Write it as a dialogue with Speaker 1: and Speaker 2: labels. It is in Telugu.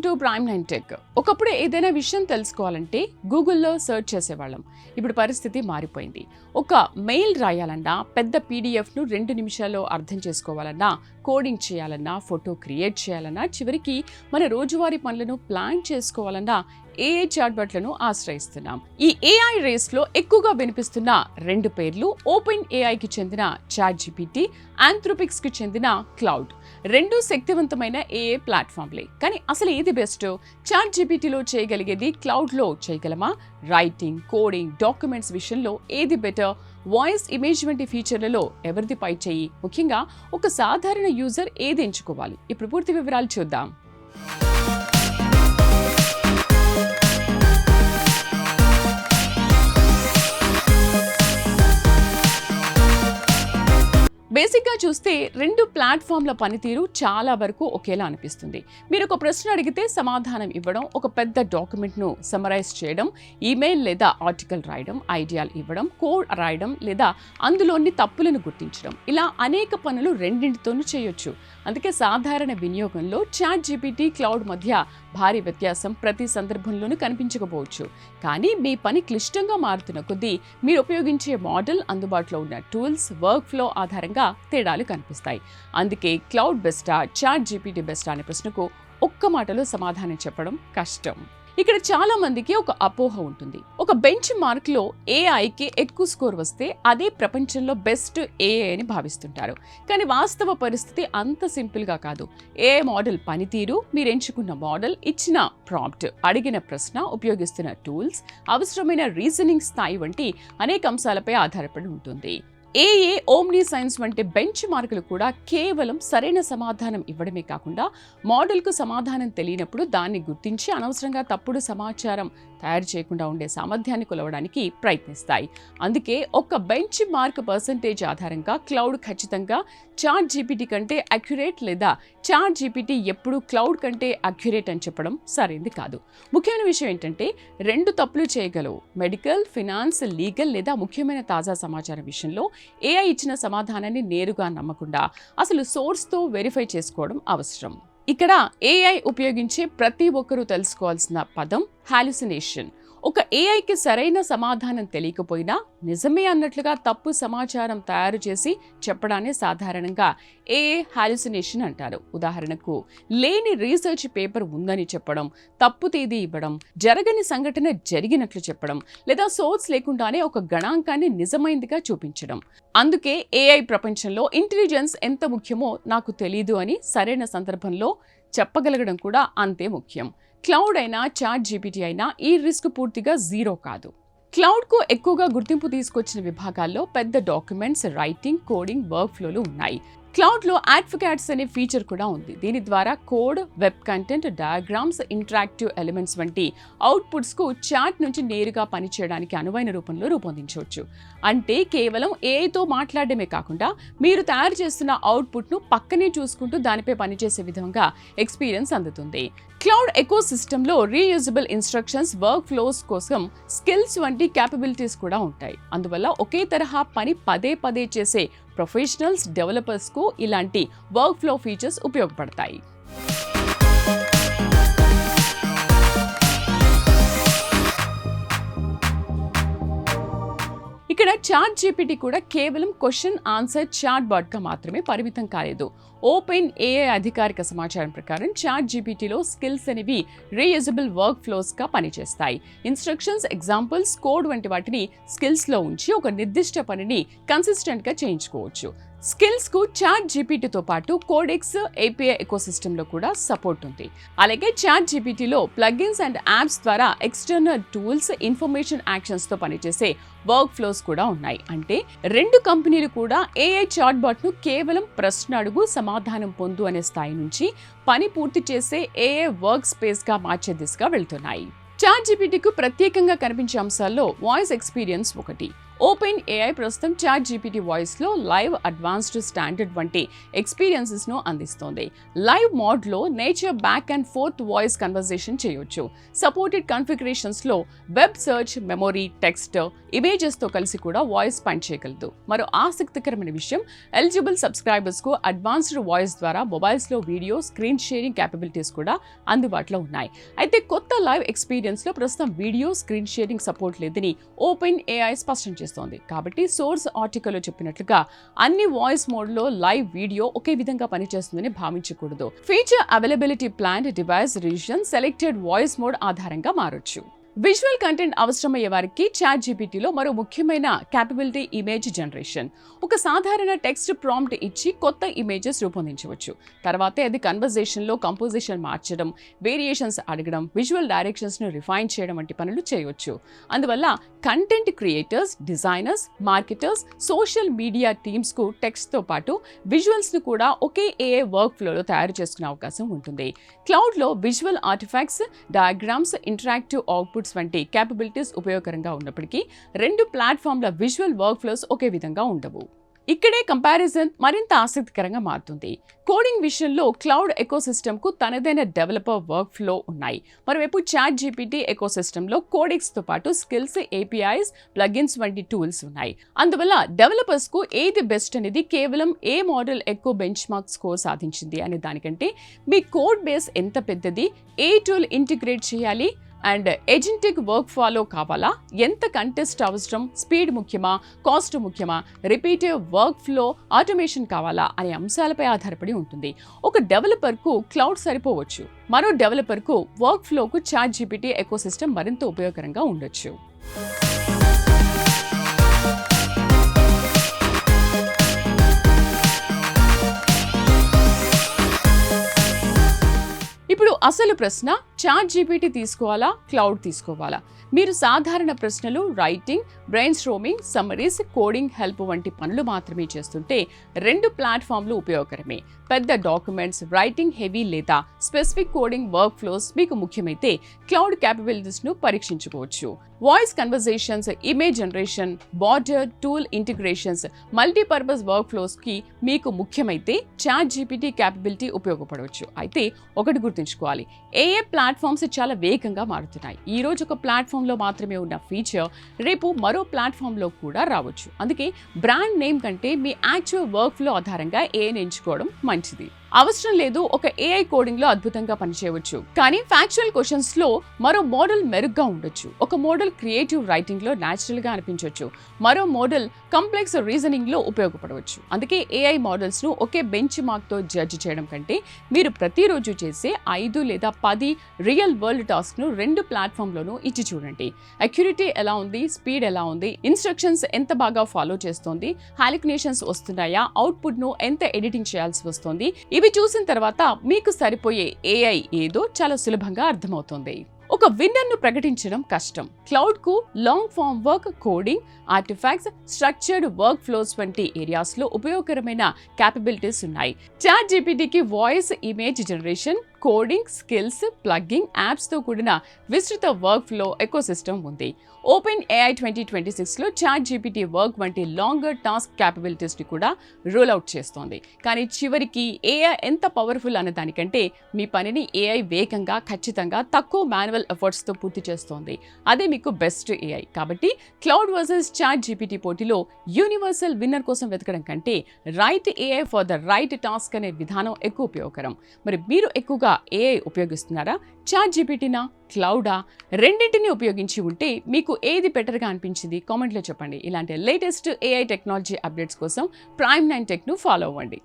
Speaker 1: To prime 9 tech. ఒకప్పుడు ఏదైనా విషయం తెలుసుకోవాలంటే గూగుల్లో సెర్చ్ చేసేవాళ్ళం. ఇప్పుడు పరిస్థితి మారిపోయింది. ఒక మెయిల్ రాయాలన్నా, పెద్ద పీడిఎఫ్ను 2 నిమిషాల్లో అర్థం చేసుకోవాలన్నా, కోడింగ్ చేయాలన్నా, ఫోటో క్రియేట్ చేయాలన్నా, చివరికి మన రోజువారీ పనులను ప్లాన్ చేసుకోవాలన్నా ఏఐ చాట్‌బాట్‌లను ఆశ్రయిస్తున్నాం. ఈ ఏఐ రేస్లో ఎక్కువగా వినిపిస్తున్న 2 పేర్లు ఓపెన్ ఏఐకి చెందిన చాట్‌జిపిటి, ఆంథ్రోపిక్స్కి చెందిన క్లౌడ్. 2 శక్తివంతమైన ఏఐ ప్లాట్ఫామ్లే. కానీ అసలు ఏది బెస్ట్? చాట్‌జిపిటిలో చేయగలిగేది క్లౌడ్లో చేయగలమా? రైటింగ్, కోడింగ్, డాక్యుమెంట్స్ విషయంలో ఏది బెటర్? వాయిస్, ఇమేజ్ వంటి ఫీచర్లలో ఎవరిది పై చేయి? ముఖ్యంగా ఒక సాధారణ యూజర్ ఏది ఎంచుకోవాలి? ఇప్పుడు పూర్తి వివరాలు చూద్దాం. బేసిక్గా చూస్తే 2 ప్లాట్ఫామ్ల పనితీరు చాలా వరకు ఒకేలా అనిపిస్తుంది. మీరు ఒక ప్రశ్న అడిగితే సమాధానం ఇవ్వడం, ఒక పెద్ద డాక్యుమెంట్ను సమరైజ్ చేయడం, ఈమెయిల్ లేదా ఆర్టికల్ రాయడం, ఐడియాలు ఇవ్వడం, కోడ్ రాయడం లేదా అందులోని తప్పులను గుర్తించడం, ఇలా అనేక పనులు రెండింటితోనూ చేయొచ్చు. అందుకే సాధారణ వినియోగంలో చాట్‌జిపిటి, క్లౌడ్ మధ్య భారీ వ్యత్యాసం ప్రతి సందర్భంలోనూ కనిపించకపోవచ్చు. కానీ మీ పని క్లిష్టంగా మారుతున్న కొద్దీ మీరు ఉపయోగించే మోడల్, అందుబాటులో ఉన్న టూల్స్, వర్క్ ఫ్లో ఆధారంగా తేడాలు కనిపిస్తాయి. అందుకే క్లౌడ్ బెస్టా, చాట్‌జిపిటి బెస్టా అనే ప్రశ్నకు ఒక్క మాటలో సమాధానం చెప్పడం కష్టం. ఇక్కడ చాలా మందికి ఒక అపోహ ఉంటుంది. ఒక బెంచ్ మార్క్లో ఏఐకి ఎక్కువ స్కోర్ వస్తే అదే ప్రపంచంలో బెస్ట్ ఏఐ అని భావిస్తుంటారు. కానీ వాస్తవ పరిస్థితి అంత సింపుల్గా కాదు. ఏఐ మోడల్ పనితీరు, మీరు ఎంచుకున్న మోడల్, ఇచ్చిన ప్రాంప్ట్, అడిగిన ప్రశ్న, ఉపయోగిస్తున్న టూల్స్, అవసరమైన రీజనింగ్ స్థాయి వంటి అనేక అంశాలపై ఆధారపడి ఉంటుంది. ఏఏ, ఓమ్ని సైన్స్ వంటి బెంచ్ మార్కులు కూడా కేవలం సరైన సమాధానం ఇవ్వడమే కాకుండా మోడల్కు సమాధానం తెలియనప్పుడు దాన్ని గుర్తించి అనవసరంగా తప్పుడు సమాచారం తయారు చేయకుండా ఉండే సామర్థ్యాన్ని కొలవడానికి ప్రయత్నిస్తాయి. అందుకే ఒక బెంచ్ మార్క్ పర్సంటేజ్ ఆధారంగా క్లౌడ్ ఖచ్చితంగా చాట్‌జిపిటి కంటే అక్యురేట్ లేదా చాట్‌జిపిటి ఎప్పుడు క్లౌడ్ కంటే అక్యురేట్ అని చెప్పడం సరైంది కాదు. ముఖ్యమైన విషయం ఏంటంటే 2 తప్పులు చేయగలవు. మెడికల్, ఫినాన్స్, లీగల్ లేదా ముఖ్యమైన తాజా సమాచారం విషయంలో ఏఐ ఇచ్చిన సమాధానాన్ని నేరుగా నమ్మకుండా అసలు సోర్స్తో వెరిఫై చేసుకోవడం అవసరం. ఇక్కడ ఏఐ ఉపయోగించే ప్రతి ఒక్కరూ తెలుసుకోవాల్సిన పదం హాలుసినేషన్. ఒక ఏఐకి సరైన సమాధానం తెలియకపోయినా నిజమే అన్నట్లుగా తప్పు సమాచారం తయారు చేసి చెప్పడాన్ని సాధారణంగా ఏఐ హాలుసినేషన్ అంటారు. ఉదాహరణకు, లేని రీసెర్చ్ పేపర్ ఉందని చెప్పడం, తప్పు తేదీ ఇవ్వడం, జరగని సంఘటన జరిగినట్లు చెప్పడం లేదా సోర్స్ లేకుండానే ఒక గణాంకాన్ని నిజమైందిగా చూపించడం. అందుకే ఏఐ ప్రపంచంలో ఇంటెలిజెన్స్ ఎంత ముఖ్యమో నాకు తెలీదు అని సరైన సందర్భంలో చెప్పగలగడం కూడా అంతే ముఖ్యం. క్లౌడ్ అయినా, చాట్‌జిపిటి అయినా ఈ రిస్క్ పూర్తిగా జీరో కాదు. క్లౌడ్కు ఎక్కువగా గుర్తింపు తీసుకొచ్చిన విభాగాల్లో పెద్ద డాక్యుమెంట్స్, రైటింగ్, కోడింగ్, వర్క్ ఫ్లోలు ఉన్నాయి. క్లౌడ్లో అడ్వొకేట్స్ అనే ఫీచర్ కూడా ఉంది. దీని ద్వారా code, web content, diagrams, interactive elements వంటి అవుట్పుట్స్కు చాట్ నుంచి నేరుగా పనిచేయడానికి అనువైన రూపంలో రూపొందించవచ్చు. అంటే కేవలం ఏఐతో మాట్లాడడమే కాకుండా మీరు తయారు చేస్తున్న అవుట్పుట్ను పక్కనే చూసుకుంటూ దానిపై పనిచేసే విధంగా ఎక్స్పీరియన్స్ అందుతుంది. క్లౌడ్ ఎకో సిస్టంలో రీయూజబుల్ ఇన్స్ట్రక్షన్స్, వర్క్ ఫ్లోస్ కోసం స్కిల్స్ వంటి క్యాపబిలిటీస్ కూడా ఉంటాయి. అందువల్ల ఒకే తరహా పని పదే పదే చేసే ప్రొఫెషనల్స్, డెవలపర్స్కు ఇలాంటి వర్క్ ఫ్లో ఫీచర్స్ ఉపయోగపడతాయి. ఇక్కడ చాట్‌జిపిటి కూడా కేవలం క్వశ్చన్ ఆన్సర్ చాట్‌బాట్గా మాత్రమే పరిమితం కాలేదు. ఓపెన్ ఏఐ అధికారిక సమాచారం ప్రకారం చాట్‌జిపిటిలో స్కిల్స్ అనేవి రీయూజబుల్ వర్క్ ఫ్లోస్గా పనిచేస్తాయి. ఇన్స్ట్రక్షన్స్, ఎగ్జాంపుల్స్, కోడ్ వంటి వాటిని స్కిల్స్లో ఉంచి ఒక నిర్దిష్ట పనిని కన్సిస్టెంట్గా చేయించుకోవచ్చు. స్కిల్స్కు చాట్‌జిపిటితో పాటు కోడెక్స్, ఏపీఐ ఎకోసిస్టంలో కూడా సపోర్ట్ ఉంది. అలాగే చాట్‌జిపిటిలో ప్లగిన్స్ అండ్ యాప్స్ ద్వారా ఎక్స్టర్నల్ టూల్స్, ఇన్ఫర్మేషన్ యాక్షన్స్తో పనిచేసే వర్క్ ఫ్లోస్ కూడా ఉన్నాయి. అంటే 2 కంపెనీలు కూడా ఏఐ చాట్‌బాట్ను కేవలం ప్రశ్న అడుగు, సమాధానం పొందు అనే స్థాయి నుంచి పని పూర్తి చేసే ఏఐ వర్క్ స్పేస్గా మార్చే దిశగా వెళ్తున్నాయి. చాట్‌జిపిటికు ప్రత్యేకంగా కనిపించే అంశాల్లో వాయిస్ ఎక్స్పీరియన్స్ ఒకటి. ఓపెన్ ఏఐ ప్రస్తుతం చాట్ జీపీటీ వాయిస్లో లైవ్, అడ్వాన్స్డ్, స్టాండర్డ్ వంటి ఎక్స్పీరియన్సెస్ను అందిస్తోంది. లైవ్ మోడ్లో nature back and forth voice conversation చేయొచ్చు. సపోర్టెడ్ కన్ఫిగరేషన్స్లో వెబ్ సెర్చ్, మెమొరీ, టెక్స్ట్, ఇమేజెస్తో కలిసి కూడా వాయిస్ పనిచేయగలదు. మరో ఆసక్తికరమైన విషయం, ఎలిజిబుల్ సబ్స్క్రైబర్స్కు అడ్వాన్స్డ్ వాయిస్ ద్వారా మొబైల్స్లో వీడియో, స్క్రీన్ షేరింగ్ క్యాపబిలిటీస్ కూడా అందుబాటులో ఉన్నాయి. అయితే కొత్త లైవ్ ఎక్స్పీరియన్స్లో ప్రస్తుతం వీడియో, స్క్రీన్ షేరింగ్ సపోర్ట్ లేదని ఓపెన్ ఏఐ స్పష్టం చేస్తోంది. కాబట్టి సోర్స్ ఆర్టికల్లో చెప్పినట్లుగా అన్ని వాయిస్ మోడ్లో లైవ్, వీడియో ఒకే విధంగా పనిచేస్తుందని భావించకూడదు. Feature availability plan, device region, selected voice mode ఆధారంగా మారొచ్చు. విజువల్ కంటెంట్ అవసరమయ్యే వారికి చాట్ జీపీటీలో మరో ముఖ్యమైన క్యాపబిలిటీ ఇమేజ్ జనరేషన్. ఒక సాధారణ టెక్స్ట్ ప్రాంప్ట్ ఇచ్చి కొత్త ఇమేజెస్ రూపొందించవచ్చు. తర్వాతే అది కన్వర్జేషన్లో కంపోజిషన్ మార్చడం, వేరియేషన్స్ అడగడం, విజువల్ డైరెక్షన్స్ను రిఫైన్ చేయడం వంటి పనులు చేయవచ్చు. అందువల్ల content creators, designers, marketers, social media టీమ్స్కు టెక్స్ట్తో పాటు విజువల్స్ను కూడా ఒకే ఏఐ వర్క్ ఫ్లోలో తయారు చేసుకునే అవకాశం ఉంటుంది. క్లౌడ్లో visual artifacts, diagrams, interactive outputs వంటి క్యాపబిలిటీస్ ఉపయోగకరంగా ఉన్నప్పటికీ రెండు ప్లాట్ఫామ్ల విజువల్ వర్క్ ఫ్లోస్ ఒకే విధంగా ఉండవు. ఇక్కడే కంపారిజన్ మరింత ఆసక్తికరంగా మారుతుంది. కోడింగ్ విషయంలో క్లౌడ్ ఎకోసిస్టమ్కు తనదైన డెవలపర్ వర్క్ ఫ్లో ఉన్నాయి. మరోవైపు చాట్ జీపీటీ ఎకోసిస్టంలో కోడెక్స్తో పాటు స్కిల్స్, ఏపీఐస్, ప్లగిన్స్ వంటి టూల్స్ ఉన్నాయి. అందువల్ల డెవలపర్స్కు ఏది బెస్ట్ అనేది కేవలం ఏ మోడల్ ఎక్కువ బెంచ్ మార్క్ స్కోర్ సాధించింది అనే దానికంటే మీ కోడ్ బేస్ ఎంత పెద్దది, ఏ టూల్ ఇంటిగ్రేట్ చేయాలి అండ్ ఏజెంటిక్ వర్క్ ఫాలో కావాలా, ఎంత కంటెస్ట్ అవసరం, స్పీడ్ ముఖ్యమా, కాస్ట్ ముఖ్యమా, రిపీటివ్ వర్క్ ఫ్లో ఆటోమేషన్ కావాలా అనే అంశాలపై ఆధారపడి ఉంటుంది. ఒక డెవలపర్కు క్లౌడ్ సరిపోవచ్చు, మరో డెవలపర్కు వర్క్ ఫ్లోకు చాట్ జీపీటీ ఎకోసిస్టమ్ మరింత ఉపయోగకరంగా ఉండొచ్చు. ఇప్పుడు అసలు ప్రశ్న, చాట్ జీపీటీ తీసుకోవాలా, క్లౌడ్ తీసుకోవాలా? మీరు సాధారణ ప్రశ్నలు, writing, brainstorming, summaries, coding help వంటి పనులు మాత్రమే చేస్తుంటే రెండు ప్లాట్ఫామ్లు ఉపయోగకరమే. పెద్ద డాక్యుమెంట్స్, రైటింగ్ హెవీ లేదా స్పెసిఫిక్ కోడింగ్ వర్క్ ఫ్లోస్ మీకు ముఖ్యమైతే క్లౌడ్ క్యాపబిలిటీస్ను పరీక్షించుకోవచ్చు. వాయిస్ కన్వర్జేషన్స్, ఇమేజ్ జనరేషన్, బార్డర్, టూల్ ఇంటిగ్రేషన్స్, మల్టీపర్పస్ వర్క్ ఫ్లోస్కి మీకు ముఖ్యమైతే చాట్ జీపీటీ క్యాపబిలిటీ ఉపయోగపడవచ్చు. అయితే ఒకటి గుర్తుంచుకోవాలి, ఏఏ ప్లాట్ఫామ్స్ చాలా వేగంగా మారుతున్నాయి. ఈ రోజు ఒక ప్లాట్ఫామ్లో మాత్రమే ఉన్న ఫీచర్ రేపు మరో ప్లాట్ఫామ్లో కూడా రావచ్చు. అందుకే బ్రాండ్ నేమ్ కంటే మీ యాక్చువల్ వర్క్ ఫ్లో ఆధారంగా ఏఐని ఎంచుకోవడం మంచిది. అవసరం లేదు ఒక ఏఐ కోడింగ్లో అద్భుతంగా పనిచేయవచ్చు, కానీ ఫ్యాక్చువల్ క్వశ్చన్స్లో మరో మోడల్ మెరుగ్గా ఉండొచ్చు. ఒక మోడల్ క్రియేటివ్ రైటింగ్లో న్యాచురల్గా అనిపించవచ్చు, మరో మోడల్ కంప్లెక్స్ రీజనింగ్లో ఉపయోగపడవచ్చు. అందుకే ఏఐ మోడల్స్ను ఒకే బెంచ్ మార్క్తో జడ్జ్ చేయడం కంటే మీరు ప్రతిరోజు చేసే 5 లేదా 10 రియల్ వరల్డ్ టాస్క్ను రెండు ప్లాట్ఫామ్లోనూ ఇచ్చి చూడండి. అక్యురిటీ ఎలా ఉంది, స్పీడ్ ఎలా ఉంది, ఇన్స్ట్రక్షన్స్ ఎంత బాగా ఫాలో చేస్తోంది, హాలిక్యులేషన్స్ వస్తున్నాయా, అవుట్పుట్ను ఎంత ఎడిటింగ్ చేయాల్సి వస్తుంది, ఇవి చూసిన తర్వాత మీకు సరిపోయే ఏఐ ఏదో చాలా సులభంగా అర్థమవుతుంది. ఒక విన్నర్ను ప్రకటించడం కష్టం. క్లౌడ్కు long form work, coding, artifacts, structured workflows వంటి ఏరియాస్లో ఉపయోగకరమైన క్యాపబిలిటీస్ ఉన్నాయి. చాట్ జీపీటీకి voice, image generation, coding, skills, plugging, యాప్స్తో కూడిన విస్తృత వర్క్ ఫ్లో ఎకోసిస్టమ్ ఉంది. ఓపెన్ ఏఐ 2026లో చాట్ జీపీటీ వర్క్ వంటి లాంగర్ టాస్క్ క్యాపబిలిటీస్ని కూడా రోల్ అవుట్ చేస్తోంది. కానీ చివరికి ఏఐ ఎంత పవర్ఫుల్ అనే దానికంటే మీ పనిని ఏఐ వేగంగా, ఖచ్చితంగా, తక్కువ మాన్యువల్ ఎఫర్ట్స్తో పూర్తి చేస్తోంది. అదే మీకు బెస్ట్ ఏఐ. కాబట్టి క్లౌడ్ వర్సెస్ చాట్ జీపీటీ పోటీలో యూనివర్సల్ విన్నర్ కోసం వెతకడం కంటే right AI for the right task అనే విధానం ఎక్కువ ఉపయోగకరం. మరి మీరు ఎక్కువగా ఏఐ ఉపయోగిస్తున్నారా? చాట్ జీపీటీనా, క్లౌడా? రెండింటిని ఉపయోగించి ఉంటే మీకు ఏది బెటర్గా అనిపించింది కామెంట్లో చెప్పండి. ఇలాంటి లేటెస్ట్ ఏఐ టెక్నాలజీ అప్డేట్స్ కోసం Prime9 Tech ను ఫాలో అవ్వండి.